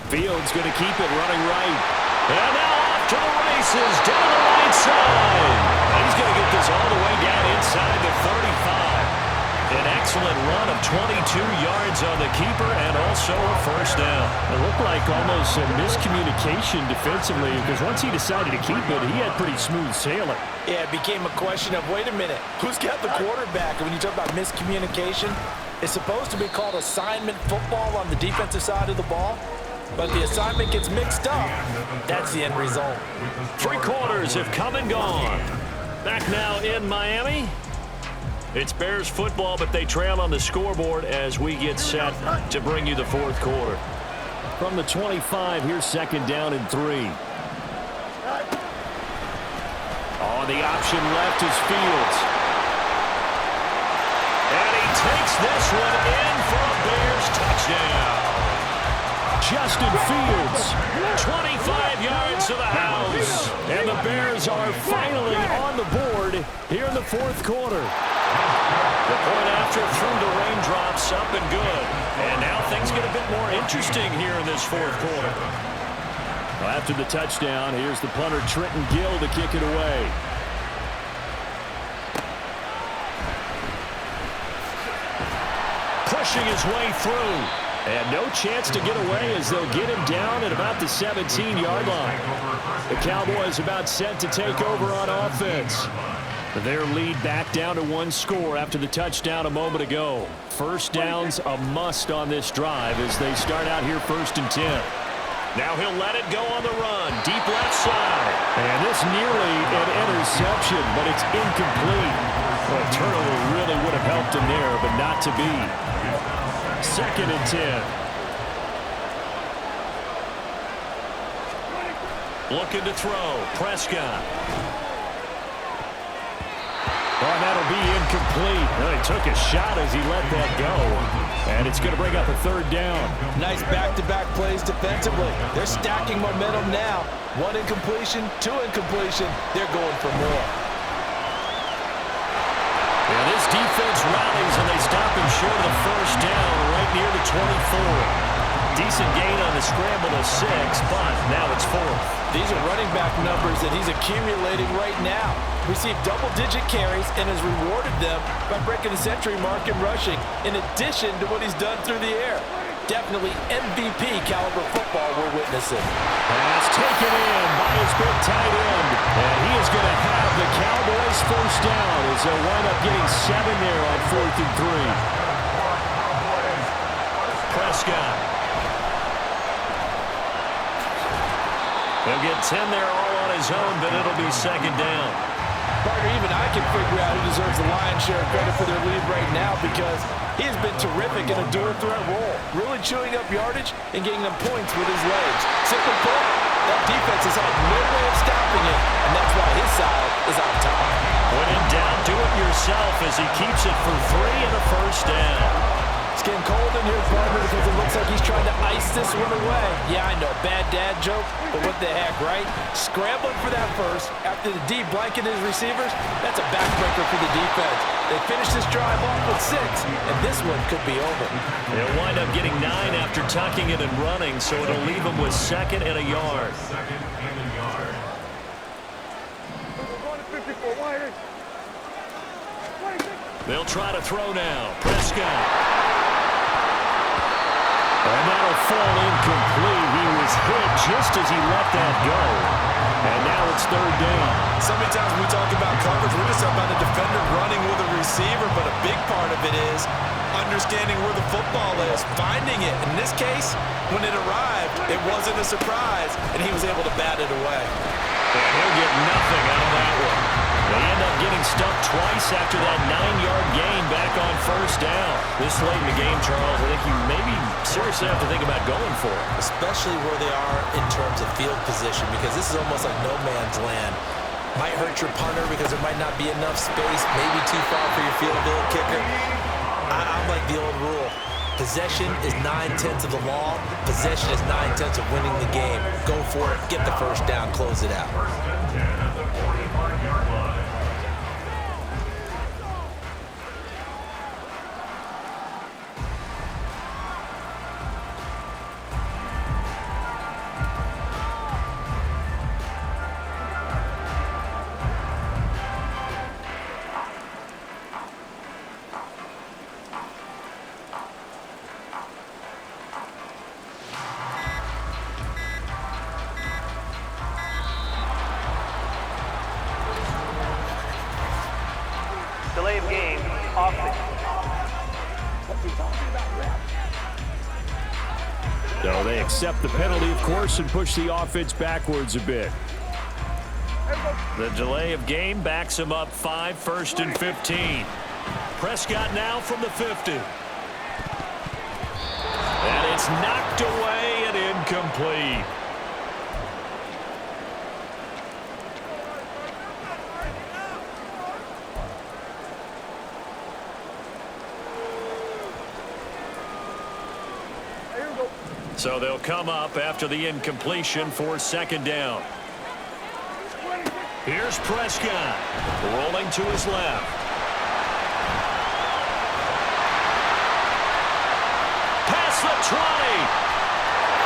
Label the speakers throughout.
Speaker 1: Fields going to keep it running right. And now off to the races, down the right side. And he's going to get this all the way down inside the 35. An excellent run of 22 yards on the keeper and also a first down.
Speaker 2: It looked like almost a miscommunication defensively because once he decided to keep it, he had pretty smooth sailing.
Speaker 3: Yeah, it became a question of, wait a minute, who's got the quarterback? And when you talk about miscommunication, it's supposed to be called assignment football on the defensive side of the ball. But the assignment gets mixed up. That's the end result.
Speaker 1: 3 quarters have come and gone. Back now in Miami. It's Bears football, but they trail on the scoreboard as we get set to bring you the 4th quarter.
Speaker 2: From the 25, here's 2nd down and 3.
Speaker 1: Oh, the option left is Fields. And he takes this one in for a Bears touchdown.
Speaker 2: Justin Fields,
Speaker 1: 25 yards to the house.
Speaker 2: And the Bears are finally on the board here in the 4th quarter.
Speaker 1: The point after through the raindrops, up and good. And now things get a bit more interesting here in this 4th quarter.
Speaker 2: Well, after the touchdown, here's the punter Trenton Gill to kick it away.
Speaker 1: Pushing his way through.
Speaker 2: And no chance to get away as they'll get him down at about the 17-yard line. The Cowboys about set to take over on offense. Their lead back down to 1 score after the touchdown a moment ago. First down's a must on this drive as they start out here 1st and 10.
Speaker 1: Now he'll let it go on the run. Deep left side.
Speaker 2: And this nearly an interception, but it's incomplete. Well, a turnover really would have helped him there, but not to be. 2nd and 10.
Speaker 1: Looking to throw. Prescott.
Speaker 2: Oh, and that'll be incomplete. Well, he took a shot as he let that go. And it's going to bring up a 3rd down.
Speaker 3: Nice back-to-back plays defensively. They're stacking momentum now. 1 incompletion, 2 incompletion. They're going for more.
Speaker 1: Yeah, this defense rallies and they stop him short of the first down right near the 24. Decent gain on the scramble to 6, but now it's 4th.
Speaker 3: These are running back numbers that he's accumulating right now. Received double-digit carries and has rewarded them by breaking the century mark in rushing, in addition to what he's done through the air. Definitely MVP caliber football we're witnessing.
Speaker 2: Pass taken in by his big tight end. And he is going to have the Cowboys first down as they'll wind up getting 7 there on 4th and 3.
Speaker 1: Prescott. He'll get 10 there all on his own, but it'll be 2nd down.
Speaker 3: Partner, even I can figure out who deserves the lion's share of credit for their lead right now because he has been terrific in a dual-threat role, really chewing up yardage and getting them points with his legs. Simply put, that defense has had no way of stopping him, and that's why his side is on top.
Speaker 1: When in doubt, do it yourself as he keeps it for 3 and a first down.
Speaker 3: It's getting cold in here, partner, because it looks like he's trying to ice this one away. Yeah, I know, bad dad joke, but what the heck, right? Scrambling for that first after the D blanket his receivers, that's a backbreaker for the defense. They finish this drive off with 6, and this one could be over.
Speaker 1: They'll wind up getting 9 after tucking it and running, so it'll leave them with 2nd and a yard. They'll try to throw now. Prescott.
Speaker 2: And that'll fall incomplete. He was hit just as he let that go. And now it's 3rd down.
Speaker 3: So many times when we talk about coverage, we're just talking about a defender running with a receiver, but a big part of it is understanding where the football is, finding it. In this case, when it arrived, it wasn't a surprise, and he was able to bat it away.
Speaker 1: And he'll get nothing out of that one. They end up getting stumped twice after that 9-yard gain back on first down. This late in the game, Charles, I think you maybe seriously have to think about going for it.
Speaker 3: Especially where they are in terms of field position, because this is almost like no man's land. Might hurt your punter because there might not be enough space, maybe too far for your field goal kicker. I'm like the old rule. Possession is 9/10 of the law. Possession is 9/10 of winning the game. Go for it. Get the first down. Close it out.
Speaker 2: So they accept the penalty, of course, and push the offense backwards a bit.
Speaker 1: The delay of game backs him up 5, 1st and 15. Prescott now from the 50. And it's knocked away and incomplete. So they'll come up after the incompletion for 2nd down. Here's Prescott, rolling to his left. Past the 20.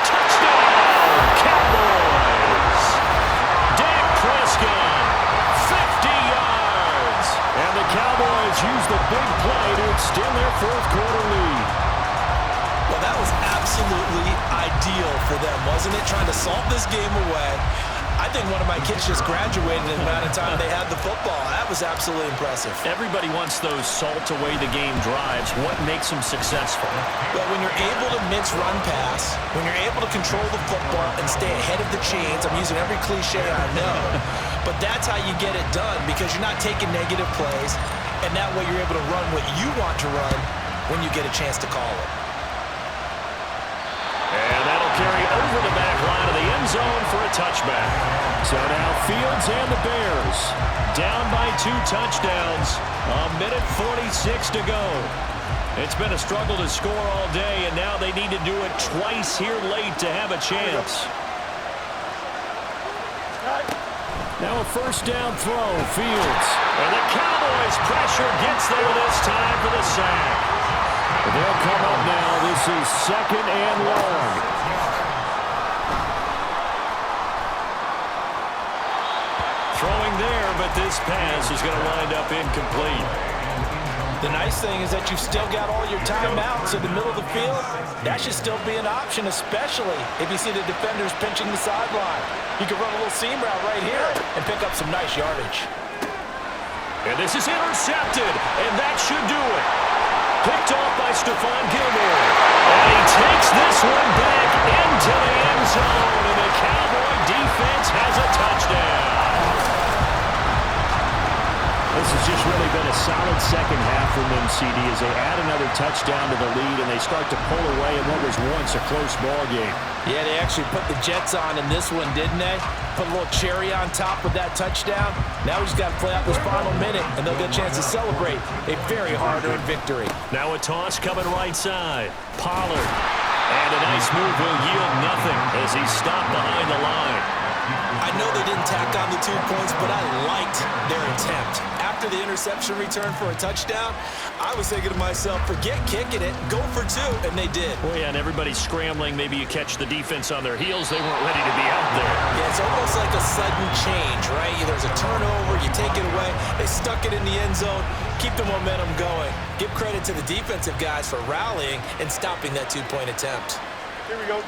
Speaker 1: Touchdown, Cowboys. Dak Prescott, 50 yards.
Speaker 2: And the Cowboys use the big play to extend their 4th quarter lead.
Speaker 3: Well, that was absolutely ideal for them, wasn't it? Trying to salt this game away. I think one of my kids just graduated in the amount of time they had the football. That was absolutely impressive.
Speaker 1: Everybody wants those salt-away-the-game drives. What makes them successful?
Speaker 3: But when you're able to mix run pass, when you're able to control the football and stay ahead of the chains, I'm using every cliche I know, but that's how you get it done because you're not taking negative plays, and that way you're able to run what you want to run when you get a chance to call it.
Speaker 1: And that'll carry over the back line of the end zone for a touchback.
Speaker 2: So now Fields and the Bears
Speaker 1: down by 2 touchdowns. A minute 46 to go. It's been a struggle to score all day, and now they need to do it twice here late to have a chance.
Speaker 2: Now a 1st down throw, Fields.
Speaker 1: And the Cowboys pressure gets there this time for the sack.
Speaker 2: They'll come up now. This is 2nd and long.
Speaker 1: Throwing there, but this pass is going to wind up incomplete.
Speaker 3: The nice thing is that you've still got all your timeouts in the middle of the field. That should still be an option, especially if you see the defenders pinching the sideline. You can run a little seam route right here and pick up some nice yardage.
Speaker 1: And this is intercepted, and that should do it. Picked off by Stephon Gilmore. And he takes this one back into the end zone, and the Cowboy defense has a touchdown.
Speaker 2: This has just really been a solid 2nd half from them, CD, as they add another touchdown to the lead and they start to pull away in what was once a close ball game.
Speaker 3: Yeah, they actually put the Jets on in this one, didn't they? Put a little cherry on top with that touchdown. Now we just got to play out this final minute, and they'll get a chance to celebrate a very hard-earned victory.
Speaker 1: Now a toss coming right side. Pollard. And a nice move will yield nothing as he's stopped behind the line.
Speaker 3: I know they didn't tack on the 2 points, but I liked their attempt. After the interception return for a touchdown, I was thinking to myself, forget kicking it, go for 2, and they did.
Speaker 1: Well, yeah, and everybody's scrambling. Maybe you catch the defense on their heels. They weren't ready to be out there.
Speaker 3: Yeah, it's almost like a sudden change, right? There's a turnover, you take it away, they stuck it in the end zone, keep the momentum going. Give credit to the defensive guys for rallying and stopping that 2-point attempt.
Speaker 4: Here we go.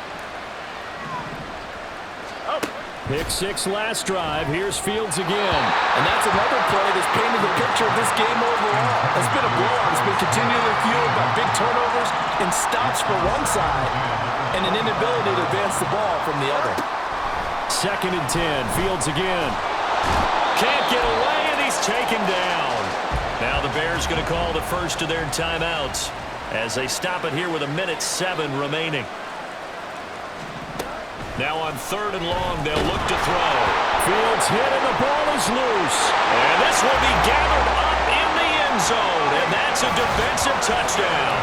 Speaker 2: Pick 6 last drive. Here's Fields again.
Speaker 3: And that's another play that's painted the picture of this game overall. It's been a blowout. It's been continually fueled by big turnovers and stops for one side and an inability to advance the ball from the other.
Speaker 2: 2nd and 10. Fields again.
Speaker 1: Can't get away, and he's taken down. Now the Bears going to call the first of their timeouts as they stop it here with 1:07 remaining. Now on 3rd and long, they'll look to throw.
Speaker 2: Fields hit, and the ball is loose.
Speaker 1: And this will be gathered up in the end zone, and that's a defensive touchdown.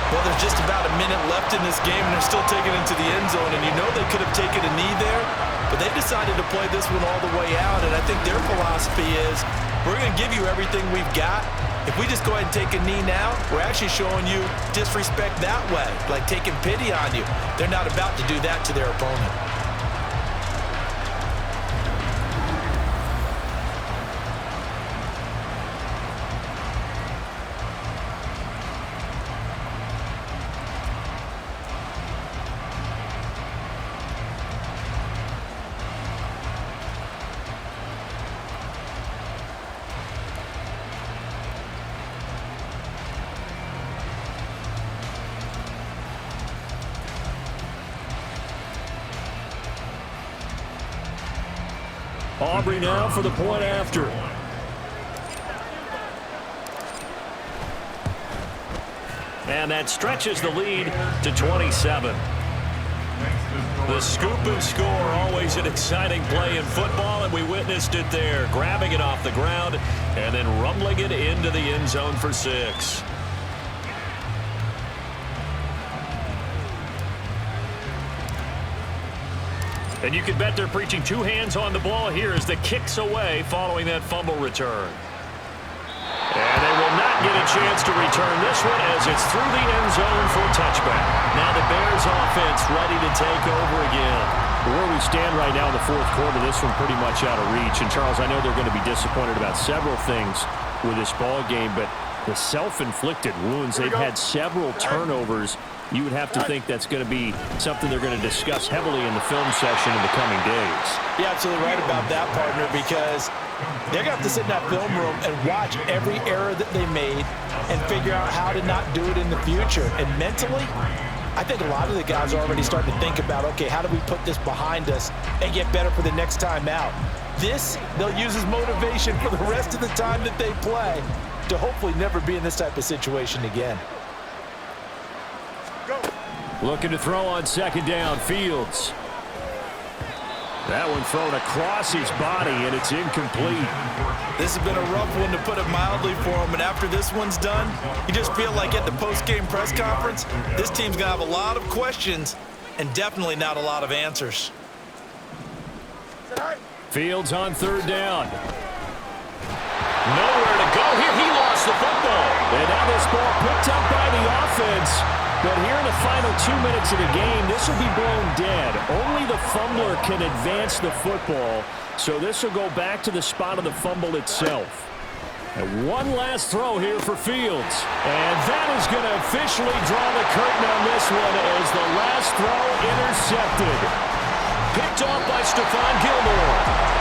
Speaker 3: Well, there's just about a minute left in this game, and they're still taking it into the end zone, and you know they could have taken a knee there, but they decided to play this one all the way out, and I think their philosophy is, we're going to give you everything we've got. If we just go ahead and take a knee now, we're actually showing you disrespect that way, like taking pity on you. They're not about to do that to their opponent.
Speaker 2: Aubrey now for the point after.
Speaker 1: And that stretches the lead to 27. The scoop and score, always an exciting play in football, and we witnessed it there, grabbing it off the ground and then rumbling it into the end zone for 6. And you can bet they're preaching 2 hands on the ball here as the kick's away following that fumble return. And they will not get a chance to return this one as it's through the end zone for a touchback. Now the Bears offense ready to take over again.
Speaker 2: Where we stand right now in the fourth quarter, this one pretty much out of reach. And, Charles, I know they're going to be disappointed about several things with this ball game, but the self-inflicted wounds, they've had several turnovers. You would have to think that's going to be something they're going to discuss heavily in the film session in the coming days.
Speaker 3: You're absolutely right about that, partner, because they're going to have to sit in that film room and watch every error that they made and figure out how to not do it in the future. And mentally, I think a lot of the guys are already starting to think about, okay, how do we put this behind us and get better for the next time out? This, they'll use as motivation for the rest of the time that they play to hopefully never be in this type of situation again.
Speaker 2: Looking to throw on second down, Fields. That one thrown across his body, and it's incomplete.
Speaker 3: This has been a rough one, to put it mildly, for him. And after this one's done, you just feel like at the post-game press conference, this team's going to have a lot of questions and definitely not a lot of answers.
Speaker 2: Fields on third down.
Speaker 1: Nowhere to go here. He lost the football.
Speaker 2: And now this ball picked up by the offense. But here in the final 2 minutes of the game, this will be blown dead. Only the fumbler can advance the football, so this will go back to the spot of the fumble itself. And one last throw here for Fields. And that is going to officially draw the curtain on this one as the last throw intercepted.
Speaker 1: Picked off by Stephon Gilmore.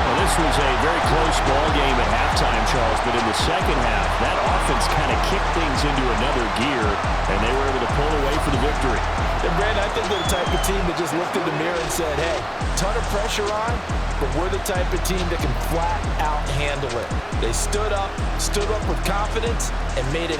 Speaker 2: Well, this was a very close ball game at halftime, Charles, but in the second half, that offense kind of kicked things into another gear, and they were able to pull away for the victory.
Speaker 3: And, Brandon, I think they're the type of team that just looked in the mirror and said, hey, ton of pressure on, but we're the type of team that can flat out handle it. They stood up with confidence, and made it happen.